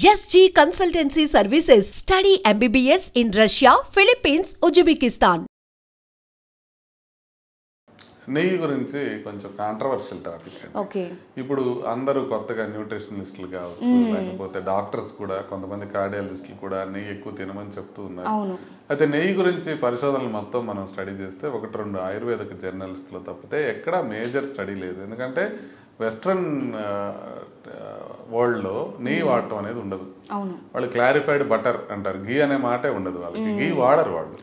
SG Consultancy Services. Study MBBS in Russia, Philippines, Uzbekistan. నెయ్యి గురించి కొంచెం కాంట్రవర్షియల్ టాపిక్. ఓకే. ఇప్పుడు అందరూ కొత్తగా న్యూట్రిషనలిస్టులు కావచ్చు, లేకపోతే డాక్టర్స్ కూడా, కొంతమంది కార్డియాలజిస్టులు కూడా నెయ్యి ఎక్కువ తినమని చెప్తూ ఉన్నారు. అయితే నెయ్యి గురించి పరిశోధనలు మొత్తం మనం స్టడీ చేస్తే 1-2 ఆయుర్వేదిక జర్నలిస్టులు తప్పితే ఎక్కడా మేజర్ స్టడీ లేదు. ఎందుకంటే వెస్ట్రన్ వరల్డ్లో నెయ్యి వాడటం అనేది ఉండదు. వాళ్ళు క్లారిఫైడ్ బటర్ అంటారు, గీ అనే మాటే ఉండదు వాళ్ళకి. గీ వాడరు వాళ్ళు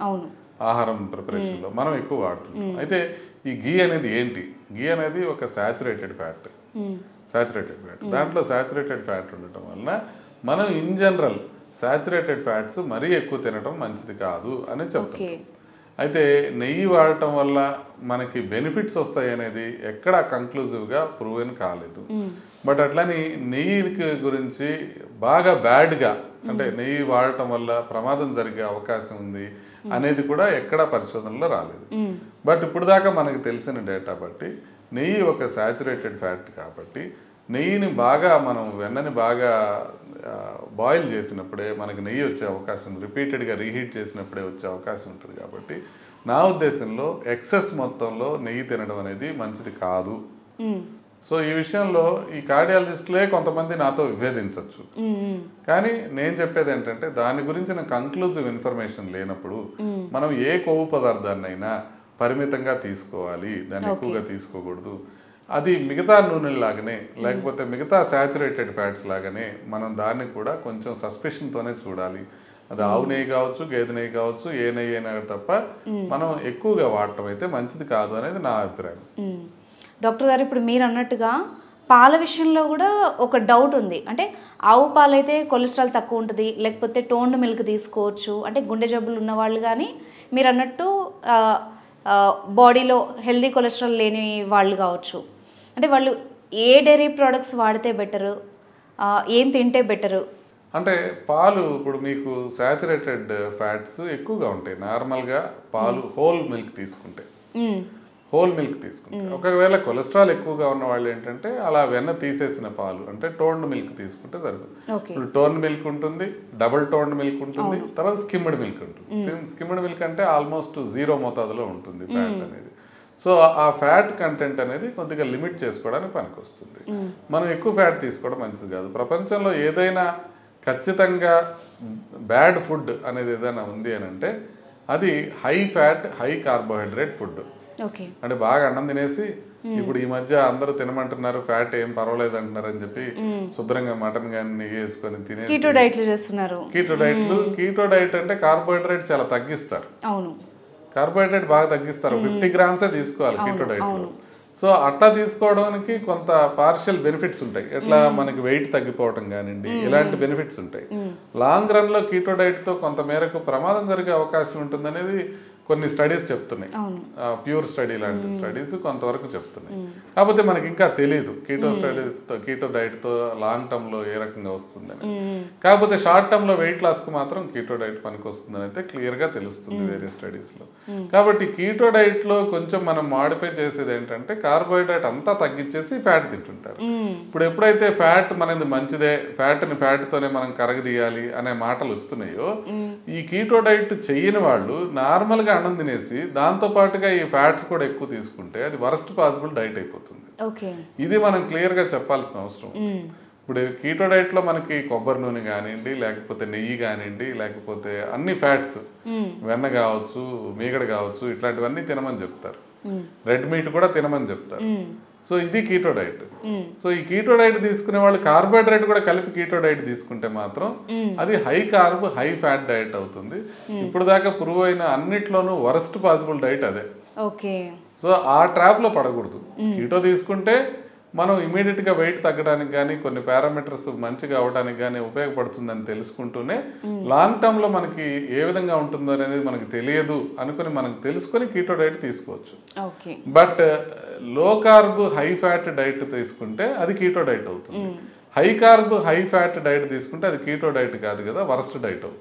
ఆహారం ప్రిపరేషన్లో, మనం ఎక్కువ వాడుతున్నాం. అయితే ఈ గీ అనేది ఏంటి? గీ అనేది ఒక సాచురేటెడ్ ఫ్యాట్. దాంట్లో సాచురేటెడ్ ఫ్యాట్ ఉండటం వలన మనం ఇన్ జనరల్ సాచురేటెడ్ ఫ్యాట్స్ మరీ ఎక్కువ తినడం మంచిది కాదు అని చెప్తాం. అయితే నెయ్యి వాడటం వల్ల మనకి బెనిఫిట్స్ వస్తాయి అనేది ఎక్కడా కంక్లూజివ్గా ప్రూవెన్ కాలేదు. బట్ అట్లని నెయ్యి గురించి బాగా బ్యాడ్గా, అంటే నెయ్యి వాడటం వల్ల ప్రమాదం జరిగే అవకాశం ఉంది అనేది కూడా ఎక్కడా పరిశోధనలో రాలేదు. బట్ ఇప్పుడు దాకా మనకు తెలిసిన డేటా బట్టి నెయ్యి ఒక సాచురేటెడ్ ఫ్యాట్ కాబట్టి నెయ్యిని బాగా మనం వెన్నని బాగా బాయిల్ చేసినప్పుడే మనకి నెయ్యి వచ్చే అవకాశం, రిపీటెడ్గా రీహీట్ చేసినప్పుడే వచ్చే అవకాశం ఉంటుంది. కాబట్టి నా ఉద్దేశంలో ఎక్సెస్ మొత్తంలో నెయ్యి తినడం అనేది మంచిది కాదు. సో ఈ విషయంలో ఈ కార్డియాలజిస్టులే కొంతమంది నాతో విభేదించవచ్చు. కానీ నేను చెప్పేది ఏంటంటే, దాని గురించిన కంక్లూజివ్ ఇన్ఫర్మేషన్ లేనప్పుడు మనం ఏ కొవ్వు పదార్థాన్నైనా పరిమితంగా తీసుకోవాలి, దాన్ని ఎక్కువగా తీసుకోకూడదు. అది మిగతా నూనెలాగానే, లేకపోతే మిగతా సాచురేటెడ్ ఫ్యాట్స్ లాగానే మనం దాన్ని కూడా కొంచెం సస్పెషన్తోనే చూడాలి. అది ఆవు నెయ్యి కావచ్చు, గేదె నెయ్యి కావచ్చు, ఏ నెయ్యి అయినా తప్ప మనం ఎక్కువగా వాడటం అయితే మంచిది కాదు అనేది నా అభిప్రాయం. డాక్టర్ గారు, ఇప్పుడు మీరు అన్నట్టుగా పాల విషయంలో కూడా ఒక డౌట్ ఉంది. అంటే ఆవు పాలు అయితే కొలెస్ట్రాల్ తక్కువ ఉంటుంది, లేకపోతే టోన్డ్ మిల్క్ తీసుకోవచ్చు. అంటే గుండె జబ్బులు ఉన్న వాళ్ళు కానీ, మీరు అన్నట్టు బాడీలో హెల్దీ కొలెస్ట్రాల్ లేని వాళ్ళు కావచ్చు. అంటే వాళ్ళు ఏ డైరీ ప్రోడక్ట్స్ వాడితే బెటరు, ఏం తింటే బెటరు? అంటే పాలు ఇప్పుడు మీకు సాచురేటెడ్ ఫ్యాట్స్ ఎక్కువగా ఉంటాయి. నార్మల్గా పాలు హోల్ మిల్క్ తీసుకుంటే, ఒకవేళ కొలెస్ట్రాల్ ఎక్కువగా ఉన్న వాళ్ళు ఏంటంటే అలా వెన్న తీసేసిన పాలు, అంటే టోన్డ్ మిల్క్ తీసుకుంటే సరిపోతుంది. ఇప్పుడు టోన్డ్ మిల్క్ ఉంటుంది, డబుల్ టోన్డ్ మిల్క్ ఉంటుంది, తర్వాత స్కిమ్డ్ మిల్క్ ఉంటుంది. స్కిమ్డ్ మిల్క్ అంటే ఆల్మోస్ట్ 0 మోతాదులో ఉంటుంది ఫ్యాట్ అనేది. సో ఆ ఫ్యాట్ కంటెంట్ అనేది కొద్దిగా లిమిట్ చేసుకోవడానికి పనికొస్తుంది. మనం ఎక్కువ ఫ్యాట్ తీసుకోవడం మంచిది కాదు. ప్రపంచంలో ఏదైనా ఖచ్చితంగా బ్యాడ్ ఫుడ్ అనేది ఏదైనా ఉంది అని అంటే అది high fat, high carbohydrate food. అంటే బాగా అన్నం తినేసి, ఇప్పుడు ఈ మధ్య అందరూ తినమంటున్నారు, ఫ్యాట్ ఏం పర్వాలేదు అంటున్నారు అని చెప్పి శుభ్రంగా మటన్ కానీ నెయ్యి వేసుకొని తినేసి కీటో డైట్ అంటే కార్బోహైడ్రేట్ చాలా తగ్గిస్తారు. కార్బోహైడ్రేట్ బాగా తగ్గిస్తారు, 50 గ్రామ్సే తీసుకోవాలి కీటో డైట్లో. సో అట్లా తీసుకోవడానికి కొంత పార్షియల్ బెనిఫిట్స్ ఉంటాయి. ఎట్లా మనకి వెయిట్ తగ్గిపోవటం కానివ్వండి, ఇలాంటి బెనిఫిట్స్ ఉంటాయి. లాంగ్ రన్ లో కీటో డైట్ తో కొంత మేరకు ప్రమాదం జరిగే అవకాశం ఉంటుంది అనేది కొన్ని స్టడీస్ చెప్తున్నాయి. ప్యూర్ స్టడీ లాంటి స్టడీస్ కొంతవరకు చెప్తున్నాయి. కాకపోతే మనకి ఇంకా తెలియదు కీటో డైట్ తో లాంగ్ టర్మ్ లో ఏ రకంగా వస్తుందని. కాకపోతే షార్ట్ టర్మ్ లో వెయిట్ లాస్ కు మాత్రం కీటో డైట్ పనికి వస్తుందని అయితే క్లియర్ గా తెలుస్తుంది వేరే స్టడీస్ లో. కాబట్టి కీటో డైట్ లో కొంచెం మనం మాడిఫై చేసేది ఏంటంటే కార్బోహైడ్రేట్ అంతా తగ్గించేసి ఫ్యాట్ తింటుంటారు. ఇప్పుడు ఎప్పుడైతే ఫ్యాట్ మనది మంచిదే, ఫ్యాట్ ని ఫ్యాట్ తోనే మనం కరగదీయాలి అనే మాటలు వస్తున్నాయో, ఈ కీటో డైట్ చెయ్యని వాళ్ళు నార్మల్ గా అన్నం తినేసి దాంతో పాటుగా ఈ ఫ్యాట్స్ కూడా ఎక్కువ తీసుకుంటే అది వరస్ట్ పాసిబుల్ డైట్ అయిపోతుంది. ఇది మనం క్లియర్ గా చెప్పాల్సిన అవసరం. ఇప్పుడు కీటో డైట్ లో మనకి కొబ్బరి నూనె కానివ్వండి, లేకపోతే నెయ్యి కానివ్వండి, లేకపోతే అన్ని ఫ్యాట్స్, వెన్న కావచ్చు, మీగడ కావచ్చు, ఇట్లాంటివన్నీ తినమని చెప్తారు. రెడ్ మీట్ కూడా తినమని చెప్తారు. సో ఇది కీటో డైట్. సో ఈ కీటో డైట్ తీసుకునే వాళ్ళు కార్బోహైడ్రేట్ కూడా కలిపి కీటో డైట్ తీసుకుంటే మాత్రం అది high carb, high fat diet అవుతుంది. ఇప్పుడు దాకా ప్రూవ్ అయిన అన్నిట్లోనూ వరస్ట్ పాసిబుల్ డైట్ అదే. సో ఆ ట్రాప్ లో పడకూడదు. కీటో తీసుకుంటే మనం ఇమీడియట్ గా వెయిట్ తగ్గడానికి కానీ, కొన్ని పారామీటర్స్ మంచిగా అవడానికి కానీ ఉపయోగపడుతుందని తెలుసుకుంటూనే లాంగ్ టర్మ్ లో మనకి ఏ విధంగా ఉంటుందో అనేది మనకి తెలియదు అనుకుని మనం తెలుసుకొని కీటో డైట్ తీసుకోవచ్చు. బట్ లో కార్బ్, హై ఫ్యాట్ డైట్ తీసుకుంటే అది కీటో డైట్ అవుతుంది. High carb, high fat diet తీసుకుంటే అది కీటో డైట్ కాదు కదా, వరస్ట్ డైట్ అవుతుంది.